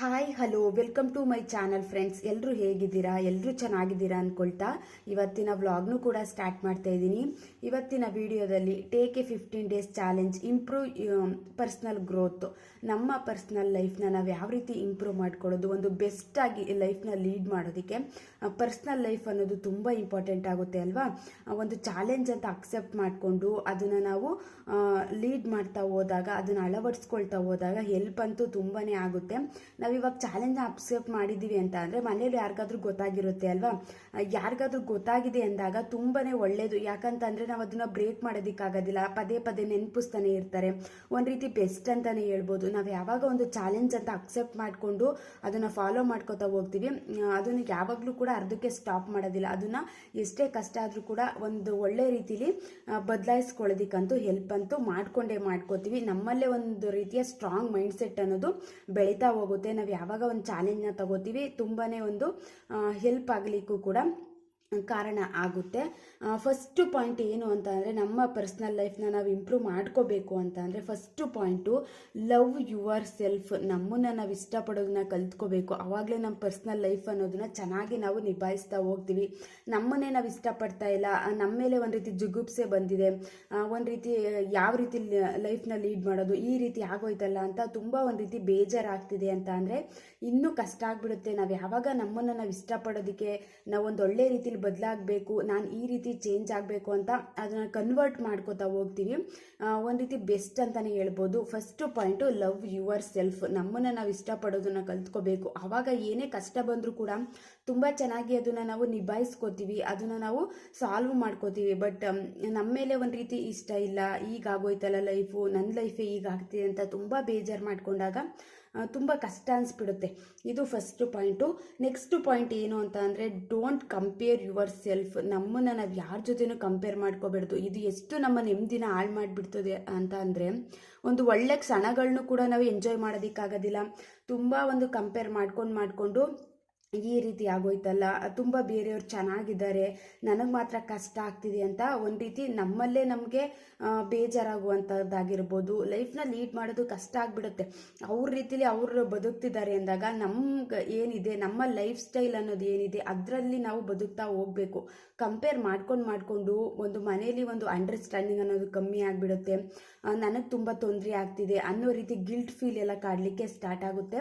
Hi hello welcome to my channel friends. ಎಲ್ಲರೂ ಹೇಗಿದ್ದೀರಾ? ಎಲ್ಲರೂ ಚೆನ್ನಾಗಿದ್ದೀರಾ ಅಂದ್ಕೊಳ್ತಾ ಇವತ್ತಿನ ವ್ಲಾಗ್ನು ಕೂಡ ಸ್ಟಾರ್ಟ್ ಮಾಡ್ತಾ ಇದ್ದೀನಿ. ಇವತ್ತಿನ ವಿಡಿಯೋದಲ್ಲಿ take A 15 days challenge improve personal growth. ನಮ್ಮ ಪರ್ಸ್ನಲ್ ಲೈಫ್ನ ನಾವು ಯಾವ ರೀತಿ ಇಂಪ್ರೂವ್ ಮಾಡ್ಕೊಳ್ಳೋದು, ಒಂದು ಬೆಸ್ಟಾಗಿ ಲೈಫ್ನ ಲೀಡ್ ಮಾಡೋದಕ್ಕೆ ಪರ್ಸ್ನಲ್ ಲೈಫ್ ಅನ್ನೋದು ತುಂಬ ಇಂಪಾರ್ಟೆಂಟ್ ಆಗುತ್ತೆ ಅಲ್ವಾ. ಒಂದು ಚಾಲೆಂಜ್ ಅಂತ ಅಕ್ಸೆಪ್ಟ್ ಮಾಡಿಕೊಂಡು ಅದನ್ನು ನಾವು ಲೀಡ್ ಮಾಡ್ತಾ ಹೋದಾಗ, ಅದನ್ನು ಅಳವಡಿಸ್ಕೊಳ್ತಾ ಹೋದಾಗ ಹೆಲ್ಪ್ ಅಂತೂ ತುಂಬಾ ಆಗುತ್ತೆ. ನಾವು ಇವಾಗ ಚಾಲೆಂಜ್ನ ಅಕ್ಸೆಪ್ಟ್ ಮಾಡಿದ್ದೀವಿ ಅಂತ ಅಂದರೆ ಮನೇಲಿ ಯಾರಿಗಾದ್ರೂ ಗೊತ್ತಾಗಿರುತ್ತೆ ಅಲ್ವಾ. ಯಾರಿಗಾದ್ರೂ ಗೊತ್ತಾಗಿದೆ ಅಂದಾಗ ತುಂಬಾ ಒಳ್ಳೆಯದು. ಯಾಕಂತಂದರೆ ನಾವು ಅದನ್ನು ಬ್ರೇಕ್ ಮಾಡೋದಕ್ಕಾಗೋದಿಲ್ಲ, ಪದೇ ಪದೇ ನೆನಪಿಸ್ತಾನೆ ಇರ್ತಾರೆ. ಒಂದು ರೀತಿ ಬೆಸ್ಟ್ ಅಂತಲೇ ಹೇಳ್ಬೋದು. ನಾವು ಯಾವಾಗ ಒಂದು ಚಾಲೆಂಜ್ ಅಂತ ಅಕ್ಸೆಪ್ಟ್ ಮಾಡಿಕೊಂಡು ಅದನ್ನು ಫಾಲೋ ಮಾಡ್ಕೋತಾ ಹೋಗ್ತೀವಿ, ಅದನ್ನು ಯಾವಾಗಲೂ ಕೂಡ ಅರ್ಧಕ್ಕೆ ಸ್ಟಾಪ್ ಮಾಡೋದಿಲ್ಲ. ಅದನ್ನು ಎಷ್ಟೇ ಕಷ್ಟ ಆದರೂ ಕೂಡ ಒಂದು ಒಳ್ಳೆ ರೀತಿಲಿ ಬದಲಾಯಿಸ್ಕೊಳ್ಳೋದಕ್ಕಂತೂ ಹೆಲ್ಪ್ ಅಂತೂ ಮಾಡ್ಕೋತೀವಿ. ನಮ್ಮಲ್ಲೇ ಒಂದು ರೀತಿಯ ಸ್ಟ್ರಾಂಗ್ ಮೈಂಡ್ ಸೆಟ್ ಅನ್ನೋದು ಬೆಳೀತಾ ಹೋಗುತ್ತೆ. ನಾವು ಯಾವಾಗ ಒಂದು ಚಾಲೆಂಜ್ನ ತಗೋತೀವಿ ತುಂಬಾ ಒಂದು ಹೆಲ್ಪ್ ಆಗಲಿಕ್ಕೂ ಕೂಡ ಕಾರಣ ಆಗುತ್ತೆ. ಫಸ್ಟು ಪಾಯಿಂಟ್ ಏನು ಅಂತ ಅಂದರೆ, ನಮ್ಮ ಪರ್ಸ್ನಲ್ ಲೈಫ್ನ ನಾವು ಇಂಪ್ರೂವ್ ಮಾಡ್ಕೋಬೇಕು ಅಂತ ಅಂದರೆ first point love your self. ನಮ್ಮನ್ನು ನಾವು ಇಷ್ಟಪಡೋದನ್ನ ಕಲ್ತ್ಕೋಬೇಕು. ಆವಾಗಲೇ ನಮ್ಮ ಪರ್ಸ್ನಲ್ ಲೈಫ್ ಅನ್ನೋದನ್ನ ಚೆನ್ನಾಗಿ ನಾವು ನಿಭಾಯಿಸ್ತಾ ಹೋಗ್ತೀವಿ. ನಮ್ಮನ್ನೇ ನಾವು ಇಷ್ಟಪಡ್ತಾ ಇಲ್ಲ, ನಮ್ಮ ಮೇಲೆ ಒಂದು ರೀತಿ ಜುಗುಪ್ಸೆ ಬಂದಿದೆ, ಒಂದು ರೀತಿ ಯಾವ ರೀತಿ ಲೈಫ್ನ ಲೀಡ್ ಮಾಡೋದು ಈ ರೀತಿ ಆಗೋಯ್ತಲ್ಲ ಅಂತ ತುಂಬ ಒಂದು ರೀತಿ ಬೇಜಾರಾಗ್ತಿದೆ ಅಂತ ಅಂದರೆ ಇನ್ನೂ ಕಷ್ಟ ಆಗಿಬಿಡುತ್ತೆ. ನಾವು ಯಾವಾಗ ನಮ್ಮನ್ನು ನಾವು ಇಷ್ಟಪಡೋದಕ್ಕೆ ನಾವು ಒಂದು ಒಳ್ಳೆ ರೀತಿಲಿ ಬದಲಾಗಬೇಕು, ನಾನು ಈ ರೀತಿ ಚೇಂಜ್ ಆಗಬೇಕು ಅಂತ ಅದನ್ನು ಕನ್ವರ್ಟ್ ಮಾಡ್ಕೋತಾ ಹೋಗ್ತೀವಿ. ಒಂದು ರೀತಿ ಬೆಸ್ಟ್ ಅಂತಲೇ ಹೇಳ್ಬೋದು. First point love your self. ನಮ್ಮನ್ನು ನಾವು ಇಷ್ಟಪಡೋದನ್ನು ಕಲ್ತ್ಕೋಬೇಕು. ಆವಾಗ ಏನೇ ಕಷ್ಟ ಬಂದರೂ ಕೂಡ ತುಂಬ ಚೆನ್ನಾಗಿ ಅದನ್ನು ನಾವು ನಿಭಾಯಿಸ್ಕೋತೀವಿ, ಅದನ್ನು ನಾವು ಸಾಲ್ವ್ ಮಾಡ್ಕೋತೀವಿ. ಬಟ್ ನಮ್ಮ ಮೇಲೆ ಒಂದು ರೀತಿ ಇಷ್ಟ ಇಲ್ಲ, ಈಗಾಗೋಯ್ತಲ್ಲ ಲೈಫು, ನನ್ನ ಲೈಫೇ ಈಗಾಗ್ತಿದೆ ಅಂತ ತುಂಬ ಬೇಜಾರು ಮಾಡ್ಕೊಂಡಾಗ ತುಂಬ ಕಷ್ಟ ಅನಿಸ್ಬಿಡುತ್ತೆ. ಇದು ಫಸ್ಟು ಪಾಯಿಂಟು. ನೆಕ್ಸ್ಟ್ ಪಾಯಿಂಟ್ ಏನು ಅಂತ ಅಂದರೆ, ಡೋಂಟ್ ಕಂಪೇರ್ ಯುವರ್ ಸೆಲ್ಫ್. ನಮ್ಮನ್ನು ನಾವು ಯಾರ ಜೊತೆನೂ ಕಂಪೇರ್ ಮಾಡ್ಕೋಬಾರ್ದು. ಇದು ಎಷ್ಟು ನಮ್ಮ ನೆಮ್ಮದಿನ ಹಾಳು ಮಾಡಿಬಿಡ್ತದೆ ಅಂತ ಅಂದರೆ, ಒಂದು ಒಳ್ಳೆ ಕ್ಷಣಗಳನ್ನೂ ಕೂಡ ನಾವು ಎಂಜಾಯ್ ಮಾಡೋದಕ್ಕಾಗೋದಿಲ್ಲ. ತುಂಬ ಒಂದು ಕಂಪೇರ್ ಮಾಡ್ಕೊಂಡು ಈ ರೀತಿ ಆಗೋಯ್ತಲ್ಲ, ತುಂಬ ಬೇರೆಯವ್ರು ಚೆನ್ನಾಗಿದ್ದಾರೆ, ನನಗೆ ಮಾತ್ರ ಕಷ್ಟ ಆಗ್ತಿದೆ ಅಂತ ಒಂದು ರೀತಿ ನಮ್ಮಲ್ಲೇ ನಮಗೆ ಬೇಜಾರಾಗುವಂಥದ್ದಾಗಿರ್ಬೋದು. ಲೈಫ್ನ ಲೀಡ್ ಮಾಡೋದು ಕಷ್ಟ ಆಗಿಬಿಡುತ್ತೆ. ಅವ್ರ ರೀತಿಲಿ ಅವರು ಬದುಕ್ತಿದ್ದಾರೆ ಅಂದಾಗ ನಮ್ಗೆ ಏನಿದೆ, ನಮ್ಮ ಲೈಫ್ ಸ್ಟೈಲ್ ಅನ್ನೋದು ಏನಿದೆ ಅದರಲ್ಲಿ ನಾವು ಬದುಕ್ತಾ ಹೋಗಬೇಕು. ಕಂಪೇರ್ ಮಾಡ್ಕೊಂಡು ಒಂದು ಮನೇಲಿ ಒಂದು ಅಂಡರ್ಸ್ಟ್ಯಾಂಡಿಂಗ್ ಅನ್ನೋದು ಕಮ್ಮಿ ಆಗಿಬಿಡುತ್ತೆ. ನನಗೆ ತುಂಬ ತೊಂದರೆ ಆಗ್ತಿದೆ ಅನ್ನೋ ರೀತಿ ಗಿಲ್ಟ್ ಫೀಲ್ ಎಲ್ಲ ಕಾಡಲಿಕ್ಕೆ ಸ್ಟಾರ್ಟ್ ಆಗುತ್ತೆ.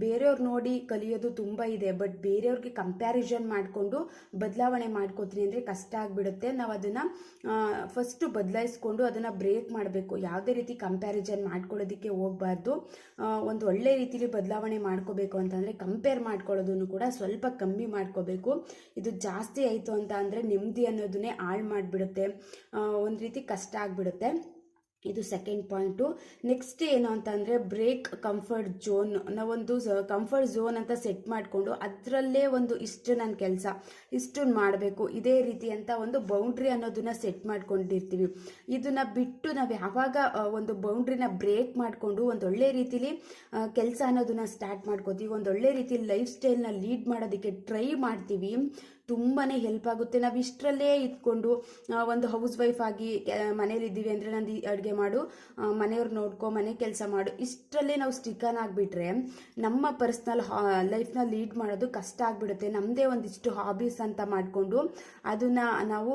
ಬೇರೆಯವ್ರು ನೋಡಿ ಕಲಿಯೋದು ತುಂಬ ಇದೆ, ಬಟ್ ಬೇರೆಯವ್ರಿಗೆ ಕಂಪ್ಯಾರಿಸನ್ ಮಾಡಿಕೊಂಡು ಬದಲಾವಣೆ ಮಾಡ್ಕೋತೀನಿ ಅಂದರೆ ಕಷ್ಟ ಆಗಿಬಿಡುತ್ತೆ. ನಾವು ಅದನ್ನು ಫಸ್ಟು ಬದಲಾಯಿಸ್ಕೊಂಡು ಅದನ್ನು ಬ್ರೇಕ್ ಮಾಡಬೇಕು. ಯಾವುದೇ ರೀತಿ ಕಂಪ್ಯಾರಿಸನ್ ಮಾಡ್ಕೊಳ್ಳೋದಕ್ಕೆ ಹೋಗಬಾರ್ದು. ಒಂದು ಒಳ್ಳೆ ರೀತಿಲಿ ಬದಲಾವಣೆ ಮಾಡ್ಕೋಬೇಕು ಅಂತಂದರೆ ಕಂಪೇರ್ ಮಾಡ್ಕೊಳ್ಳೋದನ್ನು ಕೂಡ ಸ್ವಲ್ಪ ಕಮ್ಮಿ ಮಾಡ್ಕೋಬೇಕು. ಇದು ಜಾಸ್ತಿ ಆಯಿತು ಅಂತ ಅಂದರೆ ನೆಮ್ಮದಿ ಅನ್ನೋದನ್ನೇ ಹಾಳು ಮಾಡಿಬಿಡುತ್ತೆ, ಒಂದು ರೀತಿ ಕಷ್ಟ ಆಗಿಬಿಡುತ್ತೆ. ಇದು ಸೆಕೆಂಡ್ ಪಾಯಿಂಟು. ನೆಕ್ಸ್ಟ್ ಏನು ಅಂತ ಅಂದರೆ, ಬ್ರೇಕ್ ಕಂಫರ್ಟ್ ಝೋನ್. ನಾವೊಂದು ಕಂಫರ್ಟ್ ಝೋನ್ ಅಂತ ಸೆಟ್ ಮಾಡಿಕೊಂಡು ಅದರಲ್ಲೇ ಇಷ್ಟು ನನ್ನ ಕೆಲಸ ಇಷ್ಟು ಮಾಡಬೇಕು, ಇದೇ ರೀತಿ ಅಂತ ಒಂದು ಬೌಂಡ್ರಿ ಅನ್ನೋದನ್ನ ಸೆಟ್ ಮಾಡ್ಕೊಂಡಿರ್ತೀವಿ. ಇದನ್ನು ಬಿಟ್ಟು ನಾವು ಯಾವಾಗ ಒಂದು ಬೌಂಡ್ರಿನ ಬ್ರೇಕ್ ಮಾಡಿಕೊಂಡು ಒಂದೊಳ್ಳೆ ರೀತಿಲಿ ಕೆಲಸ ಅನ್ನೋದನ್ನ ಸ್ಟಾರ್ಟ್ ಮಾಡ್ಕೋತೀವಿ, ಒಂದೊಳ್ಳೆ ರೀತಿಲಿ ಲೈಫ್ ಸ್ಟೈಲ್ನ ಲೀಡ್ ಮಾಡೋದಕ್ಕೆ ಟ್ರೈ ಮಾಡ್ತೀವಿ, ತುಂಬಾ ಹೆಲ್ಪ್ ಆಗುತ್ತೆ. ನಾವು ಇಷ್ಟರಲ್ಲೇ ಇದ್ಕೊಂಡು ಒಂದು ಹೌಸ್ ವೈಫ್ ಆಗಿ ಮನೇಲಿದ್ದೀವಿ ಅಂದರೆ ನಂದು ಅಡುಗೆ ಮಾಡು, ಮನೆಯವ್ರು ನೋಡ್ಕೊ, ಮನೆ ಕೆಲಸ ಮಾಡು, ಇಷ್ಟರಲ್ಲೇ ನಾವು ಸ್ಟಿಕನ್ ಆಗಿಬಿಟ್ರೆ ನಮ್ಮ ಪರ್ಸ್ನಲ್ ಲೈಫ್ನ ಲೀಡ್ ಮಾಡೋದು ಕಷ್ಟ ಆಗಿಬಿಡುತ್ತೆ. ನಮ್ಮದೇ ಒಂದಿಷ್ಟು ಹಾಬೀಸ್ ಅಂತ ಮಾಡಿಕೊಂಡು ಅದನ್ನು ನಾವು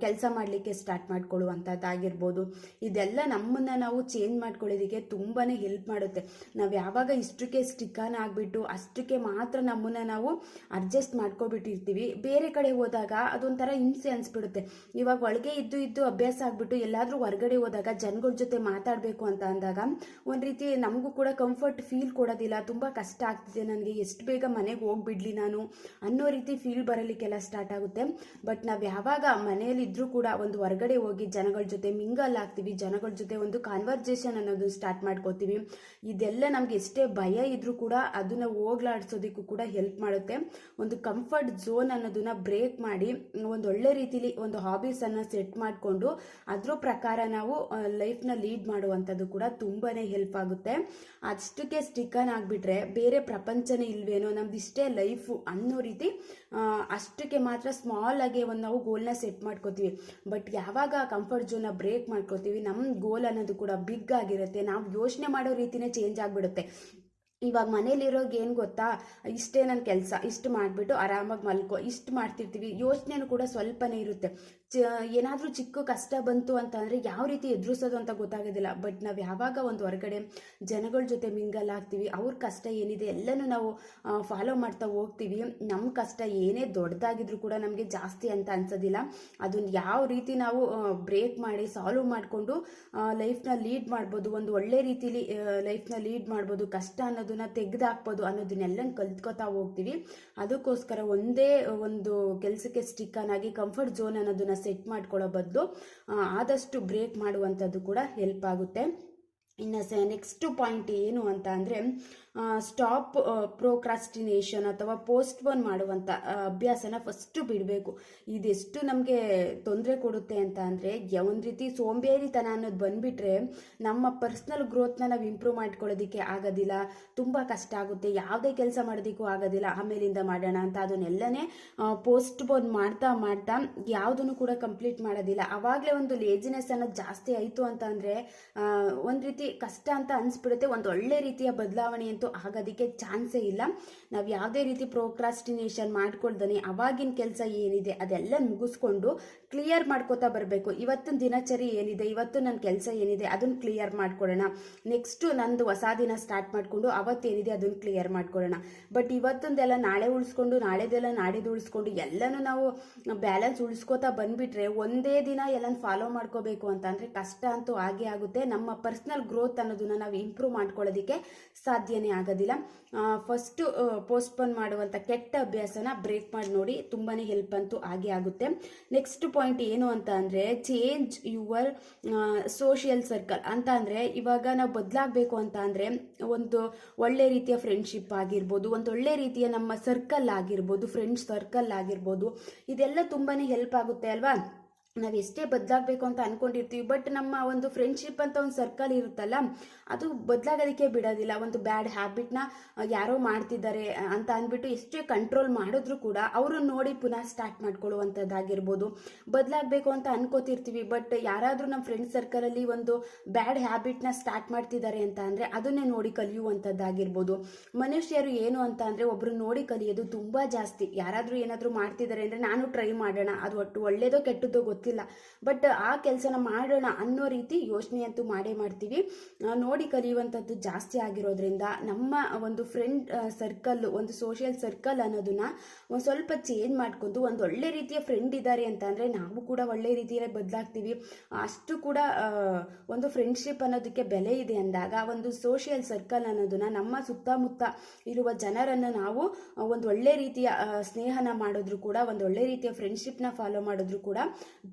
ಕೆಲಸ ಮಾಡಲಿಕ್ಕೆ ಸ್ಟಾರ್ಟ್ ಮಾಡ್ಕೊಳ್ಳುವಂಥದ್ದಾಗಿರ್ಬೋದು. ಇದೆಲ್ಲ ನಮ್ಮನ್ನು ನಾವು ಚೇಂಜ್ ಮಾಡ್ಕೊಳ್ಳೋದಕ್ಕೆ ತುಂಬಾ ಹೆಲ್ಪ್ ಮಾಡುತ್ತೆ. ನಾವು ಯಾವಾಗ ಇಷ್ಟಕ್ಕೆ ಸ್ಟಿಕನ್ ಆಗಿಬಿಟ್ಟು ಅಷ್ಟಕ್ಕೆ ಮಾತ್ರ ನಮ್ಮನ್ನು ನಾವು ಅಡ್ಜಸ್ಟ್ ಮಾಡ್ಕೊಬಿಟ್ಟಿರ್ತೀವಿ, ಬೇರೆ ಕಡೆ ಹೋದಾಗ ಅದೊಂಥರ ಹಿಂಸೆ ಅನಿಸ್ಬಿಡುತ್ತೆ. ಇವಾಗ ಒಳಗೆ ಇದ್ದು ಅಭ್ಯಾಸ ಆಗಿಬಿಟ್ಟು ಎಲ್ಲಾದರೂ ಹೊರಗಡೆ ಹೋದಾಗ ಜನಗಳ ಜೊತೆ ಮಾತಾಡಬೇಕು ಅಂತ ಅಂದಾಗ ಒಂದು ರೀತಿ ನಮಗೂ ಕೂಡ ಕಂಫರ್ಟ್ ಫೀಲ್ ಕೊಡೋದಿಲ್ಲ. ತುಂಬ ಕಷ್ಟ ಆಗ್ತಿದೆ ನನಗೆ, ಎಷ್ಟು ಬೇಗ ಮನೆಗೆ ಹೋಗ್ಬಿಡ್ಲಿ ನಾನು ಅನ್ನೋ ರೀತಿ ಫೀಲ್ ಬರಲಿಕ್ಕೆಲ್ಲ ಸ್ಟಾರ್ಟ್ ಆಗುತ್ತೆ. ಬಟ್ ನಾವು ಯಾವಾಗ ಮನೆಯಲ್ಲಿದ್ದರೂ ಕೂಡ ಒಂದು ಹೊರಗಡೆ ಹೋಗಿ ಜನಗಳ ಜೊತೆ ಮಿಂಗಲ್ ಆಗ್ತೀವಿ, ಜನಗಳ ಜೊತೆ ಒಂದು ಕಾನ್ವರ್ಜೇಷನ್ ಅನ್ನೋದು ಸ್ಟಾರ್ಟ್ ಮಾಡ್ಕೋತೀವಿ, ಇದೆಲ್ಲ ನಮ್ಗೆ ಎಷ್ಟೇ ಭಯ ಇದ್ರೂ ಕೂಡ ಅದನ್ನು ಹೋಗ್ಲಾಡ್ಸೋದಕ್ಕೂ ಕೂಡ ಹೆಲ್ಪ್ ಮಾಡುತ್ತೆ. ಒಂದು ಕಂಫರ್ಟ್ ಝೋನ್ ಅನ್ನೋದನ್ನ ಬ್ರೇಕ್ ಮಾಡಿ ಒಂದೊಳ್ಳೆ ರೀತಿಲಿ ಒಂದು ಹಾಬೀಸನ್ನು ಸೆಟ್ ಮಾಡಿಕೊಂಡು ಅದ್ರ ಪ್ರಕಾರ ನಾವು ಲೈಫ್ನ ಲೀಡ್ ಮಾಡುವಂಥದ್ದು ಕೂಡ ತುಂಬಾ ಹೆಲ್ಪ್ ಆಗುತ್ತೆ. ಅಷ್ಟಕ್ಕೆ ಸ್ಟಿಕನ್ ಆಗಿಬಿಟ್ರೆ ಬೇರೆ ಪ್ರಪಂಚನೇ ಇಲ್ವೇನೋ, ನಮ್ದು ಇಷ್ಟೇ ಲೈಫು ಅನ್ನೋ ರೀತಿ ಅಷ್ಟಕ್ಕೆ ಮಾತ್ರ ಸ್ಮಾಲ್ ಆಗಿ ಒಂದು ನಾವು ಗೋಲ್ನ ಸೆಟ್ ಮಾಡ್ಕೋತೀವಿ. ಬಟ್ ಯಾವಾಗ ಕಂಫರ್ಟ್ ಝೋನ್ನ ಬ್ರೇಕ್ ಮಾಡ್ಕೋತೀವಿ ನಮ್ಮ ಗೋಲ್ ಅನ್ನೋದು ಕೂಡ ಬಿಗ್ ಆಗಿರುತ್ತೆ. ನಾವು ಯೋಚನೆ ಮಾಡೋ ರೀತಿನೇ ಚೇಂಜ್ ಆಗಿಬಿಡುತ್ತೆ. ಇವಾಗ ಮನೇಲಿರೋರ್ಗೆ ಏನು ಗೊತ್ತಾ, ಇಷ್ಟೇ ನನ್ನ ಕೆಲಸ, ಇಷ್ಟು ಮಾಡಿಬಿಟ್ಟು ಆರಾಮಾಗಿ ಮಲ್ಕೋ, ಇಷ್ಟು ಮಾಡ್ತಿರ್ತೀವಿ. ಯೋಚನೆನೂ ಕೂಡ ಸ್ವಲ್ಪನೇ ಇರುತ್ತೆ. ಏನಾದರೂ ಚಿಕ್ಕ ಕಷ್ಟ ಬಂತು ಅಂತ ಅಂದರೆ ಯಾವ ರೀತಿ ಎದುರಿಸೋದು ಅಂತ ಗೊತ್ತಾಗೋದಿಲ್ಲ. ಬಟ್ ನಾವು ಯಾವಾಗ ಒಂದು ಹೊರಗಡೆ ಜನಗಳ ಜೊತೆ ಮಿಂಗಲ್ ಆಗ್ತೀವಿ, ಅವ್ರ ಕಷ್ಟ ಏನಿದೆ ಎಲ್ಲನೂ ನಾವು ಫಾಲೋ ಮಾಡ್ತಾ ಹೋಗ್ತೀವಿ. ನಮ್ಮ ಕಷ್ಟ ಏನೇ ದೊಡ್ಡದಾಗಿದ್ರೂ ಕೂಡ ನಮಗೆ ಜಾಸ್ತಿ ಅಂತ ಅನ್ಸೋದಿಲ್ಲ. ಅದನ್ನು ಯಾವ ರೀತಿ ನಾವು ಬ್ರೇಕ್ ಮಾಡಿ ಸಾಲ್ವ್ ಮಾಡಿಕೊಂಡು ಲೈಫ್ನ ಲೀಡ್ ಮಾಡ್ಬೋದು, ಒಂದು ಒಳ್ಳೆ ರೀತಿಲಿ ಲೈಫ್ನ ಲೀಡ್ ಮಾಡ್ಬೋದು, ಕಷ್ಟ ಅನ್ನೋದನ್ನ ತೆಗೆದಾಕ್ಬೋದು ಅನ್ನೋದನ್ನೆಲ್ಲ ಕಲ್ತ್ಕೊತಾ ಹೋಗ್ತೀವಿ. ಅದಕ್ಕೋಸ್ಕರ ಒಂದೇ ಒಂದು ಕೆಲಸಕ್ಕೆ ಸ್ಟಿಕ್ ಆಗಿ ಕಂಫರ್ಟ್ ಝೋನ್ ಅನ್ನೋದನ್ನ ಸೆಟ್ ಮಾಡ್ಕೊಳ್ಳೋ ಬದಲು ಆದಷ್ಟು ಬ್ರೇಕ್ ಮಾಡುವಂಥದ್ದು ಕೂಡ ಹೆಲ್ಪ್ ಆಗುತ್ತೆ. ಇನ್ನು ನೆಕ್ಸ್ಟ್ ಪಾಯಿಂಟ್ ಏನು ಅಂತ ಅಂದರೆ, ಸ್ಟಾಪ್ ಪ್ರೋಕ್ರಾಸ್ಟಿನೇಷನ್ ಅಥವಾ ಪೋಸ್ಟ್ಪೋನ್ ಮಾಡುವಂಥ ಅಭ್ಯಾಸನ ಫಸ್ಟು ಬಿಡಬೇಕು. ಇದೆಷ್ಟು ನಮಗೆ ತೊಂದರೆ ಕೊಡುತ್ತೆ ಅಂತ ಅಂದರೆ, ಒಂದು ರೀತಿ ಸೋಂಬೇರಿತನ ಅನ್ನೋದು ಬಂದುಬಿಟ್ರೆ ನಮ್ಮ ಪರ್ಸ್ನಲ್ ಗ್ರೋತ್ನ ನಾವು ಇಂಪ್ರೂವ್ ಮಾಡ್ಕೊಳ್ಳೋದಕ್ಕೆ ಆಗೋದಿಲ್ಲ. ತುಂಬ ಕಷ್ಟ ಆಗುತ್ತೆ, ಯಾವುದೇ ಕೆಲಸ ಮಾಡೋದಕ್ಕೂ ಆಗೋದಿಲ್ಲ. ಆಮೇಲಿಂದ ಮಾಡೋಣ ಅಂತ ಅದನ್ನೆಲ್ಲನೇ ಪೋಸ್ಟ್ಪೋನ್ ಮಾಡ್ತಾ ಮಾಡ್ತಾ ಯಾವುದನ್ನು ಕೂಡ ಕಂಪ್ಲೀಟ್ ಮಾಡೋದಿಲ್ಲ. ಆವಾಗಲೇ ಒಂದು ಲೇಜಿನೆಸ್ ಅನ್ನೋದು ಜಾಸ್ತಿ ಆಯಿತು ಅಂತ ಅಂದರೆ ಒಂದು ರೀತಿ ಕಷ್ಟ ಅಂತ ಅನಿಸ್ಬಿಡುತ್ತೆ. ಒಂದು ಒಳ್ಳೆ ರೀತಿಯ ಬದಲಾವಣೆ ಅಂತೂ ಆಗೋದಕ್ಕೆ ಚಾನ್ಸೇ ಇಲ್ಲ. ನಾವು ಯಾವುದೇ ರೀತಿ ಪ್ರೋಕ್ರಾಸ್ಟಿನೇಷನ್ ಮಾಡ್ಕೊಳ್ದೇ ಅವಾಗಿನ ಕೆಲಸ ಏನಿದೆ ಅದೆಲ್ಲ ಮುಗಿಸ್ಕೊಂಡು ಕ್ಲಿಯರ್ ಮಾಡ್ಕೋತಾ ಬರಬೇಕು. ಇವತ್ತಿನ ದಿನಚರಿ ಏನಿದೆ, ಇವತ್ತು ನನ್ನ ಕೆಲಸ ಏನಿದೆ ಅದನ್ನು ಕ್ಲಿಯರ್ ಮಾಡ್ಕೊಳ್ಳೋಣ. ನೆಕ್ಸ್ಟು ನಂದು ಹೊಸ ದಿನ ಸ್ಟಾರ್ಟ್ ಮಾಡಿಕೊಂಡು ಅವತ್ತೇನಿದೆ ಅದನ್ನು ಕ್ಲಿಯರ್ ಮಾಡ್ಕೊಳ್ಳೋಣ. ಬಟ್ ಇವತ್ತೊಂದೆಲ್ಲ ನಾಳೆ ಉಳಿಸ್ಕೊಂಡು, ನಾಳೆದೆಲ್ಲ ನಾಡಿದ್ದು ಉಳಿಸ್ಕೊಂಡು ಎಲ್ಲನೂ ನಾವು ಬ್ಯಾಲೆನ್ಸ್ ಉಳಿಸ್ಕೋತಾ ಬಂದುಬಿಟ್ರೆ ಒಂದೇ ದಿನ ಎಲ್ಲನೂ ಫಾಲೋ ಮಾಡ್ಕೋಬೇಕು ಅಂತ ಅಂದರೆ ಕಷ್ಟ ಅಂತೂ ಆಗೇ ಆಗುತ್ತೆ. ನಮ್ಮ ಪರ್ಸ್ನಲ್ ಗ್ರೋತ್ ಅನ್ನೋದನ್ನ ನಾವು ಇಂಪ್ರೂವ್ ಮಾಡ್ಕೊಳ್ಳೋದಕ್ಕೆ ಸಾಧ್ಯನೇ ಆಗೋದಿಲ್ಲ. ಫಸ್ಟು ಪೋಸ್ಟ್ಪೋನ್ ಮಾಡುವಂಥ ಕೆಟ್ಟ ಅಭ್ಯಾಸನ ಬ್ರೇಕ್ ಮಾಡಿ ನೋಡಿ, ತುಂಬಾ ಹೆಲ್ಪ್ ಅಂತೂ ಆಗೇ ಆಗುತ್ತೆ. ನೆಕ್ಸ್ಟ್ ಪಾಯಿಂಟ್ ಏನು ಅಂತ ಅಂದರೆ, ಚೇಂಜ್ ಯುವರ್ ಸೋಷಿಯಲ್ ಸರ್ಕಲ್ ಅಂತ ಅಂದರೆ, ಇವಾಗ ನಾವು ಬದಲಾಗಬೇಕು ಅಂತ ಅಂದರೆ ಒಂದು ಒಳ್ಳೆ ರೀತಿಯ ಫ್ರೆಂಡ್ಶಿಪ್ ಆಗಿರ್ಬೋದು, ಒಂದು ಒಳ್ಳೆ ರೀತಿಯ ನಮ್ಮ ಸರ್ಕಲ್ ಆಗಿರ್ಬೋದು, ಫ್ರೆಂಡ್ಸ್ ಸರ್ಕಲ್ ಆಗಿರ್ಬೋದು, ಇದೆಲ್ಲ ತುಂಬಾ ಹೆಲ್ಪ್ ಆಗುತ್ತೆ ಅಲ್ವಾ. ನಾವು ಎಷ್ಟೇ ಬದಲಾಗಬೇಕು ಅಂತ ಅಂದ್ಕೊಂಡಿರ್ತೀವಿ, ಬಟ್ ನಮ್ಮ ಒಂದು ಫ್ರೆಂಡ್ಶಿಪ್ ಅಂತ ಒಂದು ಸರ್ಕಲ್ ಇರುತ್ತಲ್ಲ, ಅದು ಬದಲಾಗೋದಕ್ಕೆ ಬಿಡೋದಿಲ್ಲ. ಒಂದು ಬ್ಯಾಡ್ ಹ್ಯಾಬಿಟ್ನ ಯಾರೋ ಮಾಡ್ತಿದ್ದಾರೆ ಅಂತ ಅಂದ್ಬಿಟ್ಟು ಎಷ್ಟೇ ಕಂಟ್ರೋಲ್ ಮಾಡಿದ್ರೂ ಕೂಡ ಅವರು ನೋಡಿ ಪುನಃ ಸ್ಟಾರ್ಟ್ ಮಾಡ್ಕೊಳ್ಳುವಂಥದ್ದಾಗಿರ್ಬೋದು. ಬದಲಾಗಬೇಕು ಅಂತ ಅನ್ಕೋತಿರ್ತೀವಿ, ಬಟ್ ಯಾರಾದರೂ ನಮ್ಮ ಫ್ರೆಂಡ್ ಸರ್ಕಲಲ್ಲಿ ಒಂದು ಬ್ಯಾಡ್ ಹ್ಯಾಬಿಟ್ನ ಸ್ಟಾರ್ಟ್ ಮಾಡ್ತಿದ್ದಾರೆ ಅಂತ ಅಂದರೆ ಅದನ್ನೇ ನೋಡಿ ಕಲಿಯುವಂಥದ್ದಾಗಿರ್ಬೋದು. ಮನುಷ್ಯರು ಏನು ಅಂತ ಅಂದರೆ ಒಬ್ಬರು ನೋಡಿ ಕಲಿಯೋದು ತುಂಬ ಜಾಸ್ತಿ. ಯಾರಾದರೂ ಏನಾದರೂ ಮಾಡ್ತಿದ್ದಾರೆ ಅಂದರೆ ನಾನು ಟ್ರೈ ಮಾಡೋಣ, ಅದು ಒಟ್ಟು ಒಳ್ಳೇದೋ ಕೆಟ್ಟದ್ದೋ ಗೊತ್ತಿಲ್ಲ, ಬಟ್ ಆ ಕೆಲಸನ ಮಾಡೋಣ ಅನ್ನೋ ರೀತಿ ಯೋಚನೆ ಅಂತೂ ಮಾಡೇ ಮಾಡ್ತೀವಿ. ನೋಡಿ ಕಲಿಯುವಂಥದ್ದು ಜಾಸ್ತಿ ಆಗಿರೋದ್ರಿಂದ ನಮ್ಮ ಒಂದು ಫ್ರೆಂಡ್ ಸರ್ಕಲ್, ಒಂದು ಸೋಷಿಯಲ್ ಸರ್ಕಲ್ ಅನ್ನೋದನ್ನ ಒಂದು ಸ್ವಲ್ಪ ಚೇಂಜ್ ಮಾಡ್ಕೊಂಡು ಒಂದು ಒಳ್ಳೆ ರೀತಿಯ ಫ್ರೆಂಡ್ ಇದ್ದಾರೆ ಅಂತ ಅಂದರೆ ನಾವು ಕೂಡ ಒಳ್ಳೆ ರೀತಿಯಲ್ಲೇ ಬದಲಾಗ್ತೀವಿ. ಅಷ್ಟು ಕೂಡ ಒಂದು ಫ್ರೆಂಡ್ಶಿಪ್ ಅನ್ನೋದಕ್ಕೆ ಬೆಲೆ ಇದೆ ಅಂದಾಗ ಒಂದು ಸೋಷಿಯಲ್ ಸರ್ಕಲ್ ಅನ್ನೋದನ್ನ ನಮ್ಮ ಸುತ್ತಮುತ್ತ ಇರುವ ಜನರನ್ನು ನಾವು ಒಂದು ಒಳ್ಳೆ ರೀತಿಯ ಸ್ನೇಹನ ಮಾಡಿದ್ರು ಕೂಡ, ಒಂದು ಒಳ್ಳೆ ರೀತಿಯ ಫ್ರೆಂಡ್ಶಿಪ್ನ ಫಾಲೋ ಮಾಡಿದ್ರು ಕೂಡ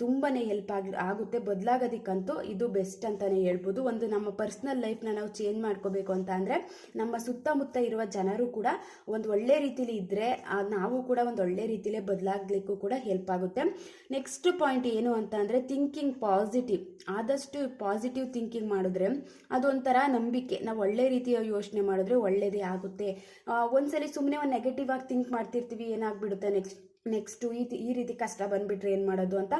ತುಂಬಾ ಹೆಲ್ಪ್ ಆಗುತ್ತೆ. ಬದಲಾಗೋದಕ್ಕಂತೂ ಇದು ಬೆಸ್ಟ್ ಅಂತಲೇ ಹೇಳ್ಬೋದು. ಒಂದು ನಮ್ಮ ಪರ್ಸ್ನಲ್ ಲೈಫ್ನ ನಾವು ಚೇಂಜ್ ಮಾಡ್ಕೋಬೇಕು ಅಂತ ಅಂದರೆ ನಮ್ಮ ಸುತ್ತಮುತ್ತ ಇರುವ ಜನರು ಕೂಡ ಒಂದು ಒಳ್ಳೆ ರೀತಿಲಿ ಇದ್ದರೆ ನಾವು ಕೂಡ ಒಂದು ಒಳ್ಳೆ ರೀತಿಲೇ ಬದಲಾಗಲಿಕ್ಕೂ ಕೂಡ ಹೆಲ್ಪ್ ಆಗುತ್ತೆ. ನೆಕ್ಸ್ಟ್ ಪಾಯಿಂಟ್ ಏನು ಅಂತ ಅಂದರೆ, ಥಿಂಕಿಂಗ್ ಪಾಸಿಟಿವ್. ಆದಷ್ಟು ಪಾಸಿಟಿವ್ ಥಿಂಕಿಂಗ್ ಮಾಡಿದ್ರೆ ಅದೊಂಥರ ನಂಬಿಕೆ. ನಾವು ಒಳ್ಳೆ ರೀತಿಯ ಯೋಚನೆ ಮಾಡಿದ್ರೆ ಒಳ್ಳೆಯದೇ ಆಗುತ್ತೆ. ಒಂದ್ಸಲಿ ಸುಮ್ಮನೆ ಒಂದು ನೆಗೆಟಿವ್ ಆಗಿ ಥಿಂಕ್ ಮಾಡ್ತಿರ್ತೀವಿ, ಏನಾಗ್ಬಿಡುತ್ತೆ ನೆಕ್ಸ್ಟು ಈ ರೀತಿ ಕಷ್ಟ ಬಂದುಬಿಟ್ರೆ ಏನು ಮಾಡೋದು ಅಂತ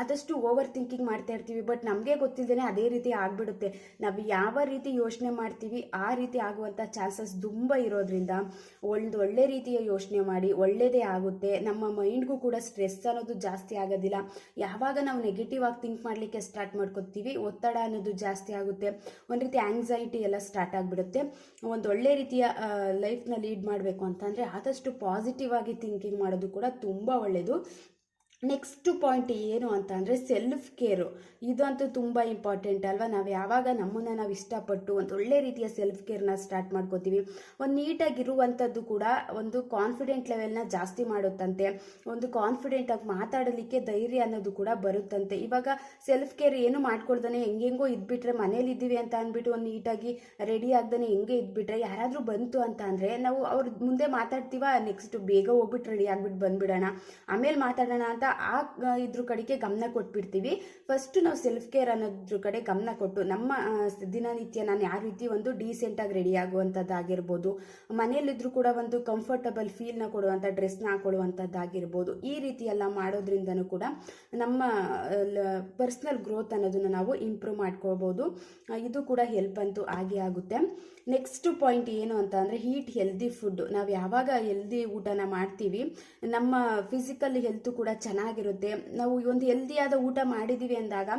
ಆದಷ್ಟು ಓವರ್ ಥಿಂಕಿಂಗ್ ಮಾಡ್ತಾ ಇರ್ತೀವಿ. ಬಟ್ ನಮಗೆ ಗೊತ್ತಿಲ್ಲದೇ ಅದೇ ರೀತಿ ಆಗಿಬಿಡುತ್ತೆ. ನಾವು ಯಾವ ರೀತಿ ಯೋಚನೆ ಮಾಡ್ತೀವಿ ಆ ರೀತಿ ಆಗುವಂಥ ಚಾನ್ಸಸ್ ತುಂಬ ಇರೋದ್ರಿಂದ ಒಂದು ಒಳ್ಳೆ ರೀತಿಯ ಯೋಚನೆ ಮಾಡಿ, ಒಳ್ಳೆಯದೇ ಆಗುತ್ತೆ. ನಮ್ಮ ಮೈಂಡ್ಗೂ ಕೂಡ ಸ್ಟ್ರೆಸ್ ಅನ್ನೋದು ಜಾಸ್ತಿ ಆಗೋದಿಲ್ಲ. ಯಾವಾಗ ನಾವು ನೆಗೆಟಿವ್ ಆಗಿ ಥಿಂಕ್ ಮಾಡಲಿಕ್ಕೆ ಸ್ಟಾರ್ಟ್ ಮಾಡ್ಕೊತೀವಿ, ಒತ್ತಡ ಅನ್ನೋದು ಜಾಸ್ತಿ ಆಗುತ್ತೆ, ಒಂದು ರೀತಿ ಆಂಗ್ಸೈಟಿ ಎಲ್ಲ ಸ್ಟಾರ್ಟ್ ಆಗಿಬಿಡುತ್ತೆ. ಒಂದು ಒಳ್ಳೆ ರೀತಿಯ ಲೈಫ್ನ ಲೀಡ್ ಮಾಡಬೇಕು ಅಂತಂದರೆ ಆದಷ್ಟು ಪಾಸಿಟಿವ್ ಆಗಿ ಥಿಂಕಿಂಗ್ ಮಾಡೋದು ಕೂಡ ತುಂಬ ಒಳ್ಳೆಯದು. ನೆಕ್ಸ್ಟ್ ಪಾಯಿಂಟ್ ಏನು ಅಂತ ಅಂದರೆ, ಸೆಲ್ಫ್ ಕೇರು. ಇದಂತೂ ತುಂಬ ಇಂಪಾರ್ಟೆಂಟ್ ಅಲ್ವಾ. ನಾವು ಯಾವಾಗ ನಮ್ಮನ್ನು ನಾವು ಇಷ್ಟಪಟ್ಟು ಒಂದು ಒಳ್ಳೆ ರೀತಿಯ ಸೆಲ್ಫ್ ಕೇರ್ನ ಸ್ಟಾರ್ಟ್ ಮಾಡ್ಕೋತೀವಿ, ಒಂದು ನೀಟಾಗಿರುವಂಥದ್ದು ಕೂಡ ಒಂದು ಕಾನ್ಫಿಡೆಂಟ್ ಲೆವೆಲ್ನ ಜಾಸ್ತಿ ಮಾಡುತ್ತಂತೆ. ಒಂದು ಕಾನ್ಫಿಡೆಂಟಾಗಿ ಮಾತಾಡಲಿಕ್ಕೆ ಧೈರ್ಯ ಅನ್ನೋದು ಕೂಡ ಬರುತ್ತಂತೆ. ಇವಾಗ ಸೆಲ್ಫ್ ಕೇರ್ ಏನು ಮಾಡ್ಕೊಳ್ದಾನೆ ಹೆಂಗೆಂಗೋ ಇದ್ಬಿಟ್ರೆ, ಮನೇಲಿ ಇದ್ದೀವಿ ಅಂತ ಅಂದ್ಬಿಟ್ಟು ಒಂದು ನೀಟಾಗಿ ರೆಡಿ ಆಗ್ದಾನೆ ಹೆಂಗೆ ಇದ್ಬಿಟ್ರೆ, ಯಾರಾದರೂ ಬಂತು ಅಂತ ಅಂದರೆ ನಾವು ಅವ್ರ ಮುಂದೆ ಮಾತಾಡ್ತೀವ, ನೆಕ್ಸ್ಟ್ ಬೇಗ ಹೋಗ್ಬಿಟ್ಟು ರೆಡಿ ಆಗ್ಬಿಟ್ಟು ಬಂದ್ಬಿಡೋಣ, ಆಮೇಲೆ ಮಾತಾಡೋಣ ಅಂತ ಇದ್ರ ಕಡೆಗೆ ಗಮನ ಕೊಟ್ಬಿಡ್ತೀವಿ. ಫಸ್ಟ್ ನಾವು ಸೆಲ್ಫ್ ಕೇರ್ ಅನ್ನೋದ್ರ ಕಡೆ ಗಮನ ಕೊಟ್ಟು ನಮ್ಮ ದಿನನಿತ್ಯ ನಾನು ಯಾವ ರೀತಿ ಒಂದು ಡೀಸೆಂಟಾಗಿ ರೆಡಿ ಆಗುವಂಥದ್ದಾಗಿರ್ಬೋದು, ಮನೆಯಲ್ಲಿದ್ದರೂ ಕೂಡ ಒಂದು ಕಂಫರ್ಟಬಲ್ ಫೀಲ್ನ ಕೊಡುವಂಥ ಡ್ರೆಸ್ನ ಹಾಕೊಳ್ಳುವಂಥದ್ದಾಗಿರ್ಬೋದು, ಈ ರೀತಿ ಎಲ್ಲ ಮಾಡೋದ್ರಿಂದನೂ ಕೂಡ ನಮ್ಮ ಪರ್ಸ್ನಲ್ ಗ್ರೋತ್ ಅನ್ನೋದನ್ನು ನಾವು ಇಂಪ್ರೂವ್ ಮಾಡ್ಕೊಳ್ಬೋದು. ಇದು ಕೂಡ ಹೆಲ್ಪ್ ಅಂತೂ ಆಗೇ ಆಗುತ್ತೆ. ನೆಕ್ಸ್ಟ್ ಪಾಯಿಂಟ್ ಏನು ಅಂತ ಅಂದರೆ ಹೀಟ್ ಹೆಲ್ದಿ ಫುಡ್. ನಾವು ಯಾವಾಗ ಹೆಲ್ದಿ ಊಟನ ಮಾಡ್ತೀವಿ ನಮ್ಮ ಫಿಸಿಕಲ್ ಹೆಲ್ತು ಕೂಡ ಚೆನ್ನಾಗಿರುತ್ತೆ. ನಾವು ಒಂದು ಹೆಲ್ದಿಯಾದ ಊಟ ಮಾಡಿದ್ದೀವಿ ಅಂದಾಗ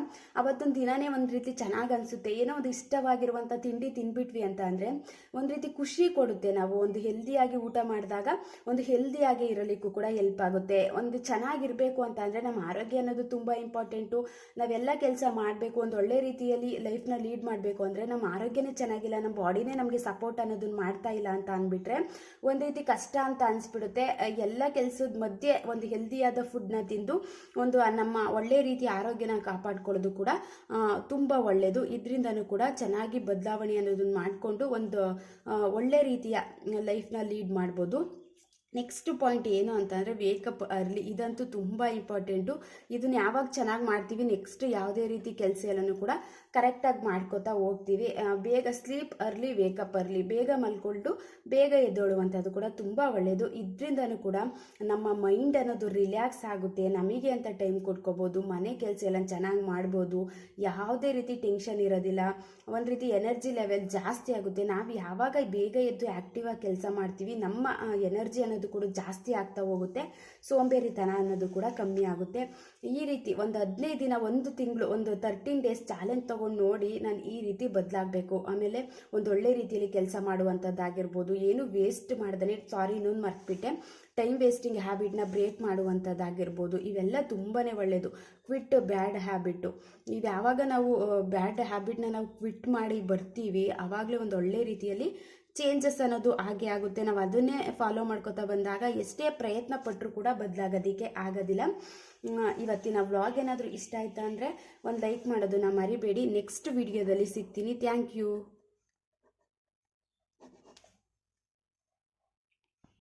ಅವತ್ತೊಂದು ದಿನನೇ ಒಂದು ರೀತಿ ಚೆನ್ನಾಗಿ ಅನಿಸುತ್ತೆ. ಏನೋ ಒಂದು ಇಷ್ಟವಾಗಿರುವಂಥ ತಿಂಡಿ ತಿಂದ್ಬಿಟ್ವಿ ಅಂತ ಅಂದರೆ ಒಂದು ರೀತಿ ಖುಷಿ ಕೊಡುತ್ತೆ. ನಾವು ಒಂದು ಹೆಲ್ದಿಯಾಗಿ ಊಟ ಮಾಡಿದಾಗ ಒಂದು ಹೆಲ್ದಿಯಾಗಿ ಇರಲಿಕ್ಕೂ ಕೂಡ ಹೆಲ್ಪ್ ಆಗುತ್ತೆ. ಒಂದು ಚೆನ್ನಾಗಿರಬೇಕು ಅಂತ ಅಂದರೆ ನಮ್ಮ ಆರೋಗ್ಯ ಅನ್ನೋದು ತುಂಬ ಇಂಪಾರ್ಟೆಂಟು. ನಾವೆಲ್ಲ ಕೆಲಸ ಮಾಡಬೇಕು, ಒಂದು ಒಳ್ಳೆ ರೀತಿಯಲ್ಲಿ ಲೈಫ್ನ ಲೀಡ್ ಮಾಡಬೇಕು ಅಂದರೆ ನಮ್ಮ ಆರೋಗ್ಯನೇ ಚೆನ್ನಾಗಿಲ್ಲ, ನಮ್ಮ ಬಾಡಿನೇ ನಮಗೆ ಸಪೋರ್ಟ್ ಅನ್ನೋದನ್ನ ಮಾಡ್ತಾ ಇಲ್ಲ ಅಂತ ಅಂದ್ಬಿಟ್ರೆ ಒಂದು ರೀತಿ ಕಷ್ಟ ಅಂತ ಅನಿಸ್ಬಿಡುತ್ತೆ. ಎಲ್ಲ ಕೆಲಸದ ಮಧ್ಯೆ ಒಂದು ಹೆಲ್ದಿಯಾದ ಫುಡ್ನ ತಿಂದು ಒಂದು ನಮ್ಮ ಒಳ್ಳೆ ರೀತಿಯ ಆರೋಗ್ಯನ ಕಾಪಾಡ್ಕೊಳ್ಳೋದು ಕೂಡ ತುಂಬ ಒಳ್ಳೆಯದು. ಇದರಿಂದನೂ ಕೂಡ ಚೆನ್ನಾಗಿ ಬದಲಾವಣೆ ಅನ್ನೋದನ್ನ ಮಾಡಿಕೊಂಡು ಒಂದು ಒಳ್ಳೆ ರೀತಿಯ ಲೈಫ್ನ ಲೀಡ್ ಮಾಡ್ಬೋದು. ನೆಕ್ಸ್ಟ್ ಪಾಯಿಂಟ್ ಏನು ಅಂತಂದರೆ ವೇಕಪ್ ಅರ್ಲಿ. ಇದಂತೂ ತುಂಬ ಇಂಪಾರ್ಟೆಂಟು. ಇದನ್ನು ಯಾವಾಗ ಚೆನ್ನಾಗಿ ಮಾಡ್ತೀವಿ ನೆಕ್ಸ್ಟ್ ಯಾವುದೇ ರೀತಿ ಕೆಲಸ ಎಲ್ಲನೂ ಕೂಡ ಕರೆಕ್ಟಾಗಿ ಮಾಡ್ಕೋತಾ ಹೋಗ್ತೀವಿ. ಬೇಗ ಸ್ಲೀಪ್ ಅರ್ಲಿ, ವೇಕಪ್ ಅರ್ಲಿ. ಬೇಗ ಮಲ್ಕೊಂಡು ಬೇಗ ಎದ್ದೇಳುವಂಥದ್ದು ಕೂಡ ತುಂಬ ಒಳ್ಳೆಯದು. ಇದರಿಂದನೂ ಕೂಡ ನಮ್ಮ ಮೈಂಡ್ ಅನ್ನೋದು ರಿಲ್ಯಾಕ್ಸ್ ಆಗುತ್ತೆ. ನಮಗೆ ಅಂತ ಟೈಮ್ ಕೊಟ್ಕೋಬೋದು, ಮನೆ ಕೆಲಸ ಎಲ್ಲ ಚೆನ್ನಾಗಿ ಮಾಡ್ಬೋದು, ಯಾವುದೇ ರೀತಿ ಟೆನ್ಷನ್ ಇರೋದಿಲ್ಲ, ಒಂದು ರೀತಿ ಎನರ್ಜಿ ಲೆವೆಲ್ ಜಾಸ್ತಿ ಆಗುತ್ತೆ. ನಾವು ಯಾವಾಗ ಬೇಗ ಎದ್ದು ಆ್ಯಕ್ಟಿವ್ ಆಗಿ ಕೆಲಸ ಮಾಡ್ತೀವಿ ನಮ್ಮ ಎನರ್ಜಿ ಅನ್ನೋದು ಕೂಡ ಜಾಸ್ತಿ ಆಗ್ತಾ ಹೋಗುತ್ತೆ. ಸೋಂಬೇರಿತನ ಅನ್ನೋದು ಕೂಡ ಕಮ್ಮಿ ಆಗುತ್ತೆ. ಈ ರೀತಿ ಒಂದು 15 ದಿನ, ಒಂದು ತಿಂಗಳು, ಒಂದು 13 ಡೇಸ್ ಚಾಲೆಂಜ್ ತೊಗೊಂಡು ನೋಡಿ ನಾನು ಈ ರೀತಿ ಬದಲಾಗಬೇಕು, ಆಮೇಲೆ ಒಂದು ಒಳ್ಳೆ ರೀತಿಯಲ್ಲಿ ಕೆಲಸ ಮಾಡುವಂಥದ್ದಾಗಿರ್ಬೋದು, ಏನು ವೇಸ್ಟ್ ಮಾಡ್ದೇ, ಇನ್ನೊಂದು ಮರ್ತ್ಬಿಟ್ಟೆ, ಟೈಮ್ ವೇಸ್ಟಿಂಗ್ ಹ್ಯಾಬಿಟ್ನ ಬ್ರೇಕ್ ಮಾಡುವಂಥದ್ದಾಗಿರ್ಬೋದು, ಇವೆಲ್ಲ ತುಂಬಾ ಒಳ್ಳೆಯದು. ಕ್ವಿಟ್ ಬ್ಯಾಡ್ ಹ್ಯಾಬಿಟ್ಟು. ಇದು ಯಾವಾಗ ನಾವು ಬ್ಯಾಡ್ ಹ್ಯಾಬಿಟ್ನ ನಾವು ಕ್ವಿಟ್ ಮಾಡಿ ಬರ್ತೀವಿ ಆವಾಗಲೇ ಒಂದು ಒಳ್ಳೆ ರೀತಿಯಲ್ಲಿ ಚೇಂಜಸ್ ಅನ್ನೋದು ಹಾಗೆ ಆಗುತ್ತೆ. ನಾವು ಅದನ್ನೇ ಫಾಲೋ ಮಾಡ್ಕೋತಾ ಬಂದಾಗ ಎಷ್ಟೇ ಪ್ರಯತ್ನ ಪಟ್ಟರೂ ಕೂಡ ಬದಲಾಗೋದಕ್ಕೆ ಆಗೋದಿಲ್ಲ. ಇವತ್ತಿನ ವ್ಲಾಗ್ ಏನಾದರೂ ಇಷ್ಟ ಆಯ್ತಾ ಅಂದರೆ ಒಂದು ಲೈಕ್ ಮಾಡೋದನ್ನ ಮರಿಬೇಡಿ. ನೆಕ್ಸ್ಟ್ ವಿಡಿಯೋದಲ್ಲಿ ಸಿಗ್ತೀನಿ. Thank you.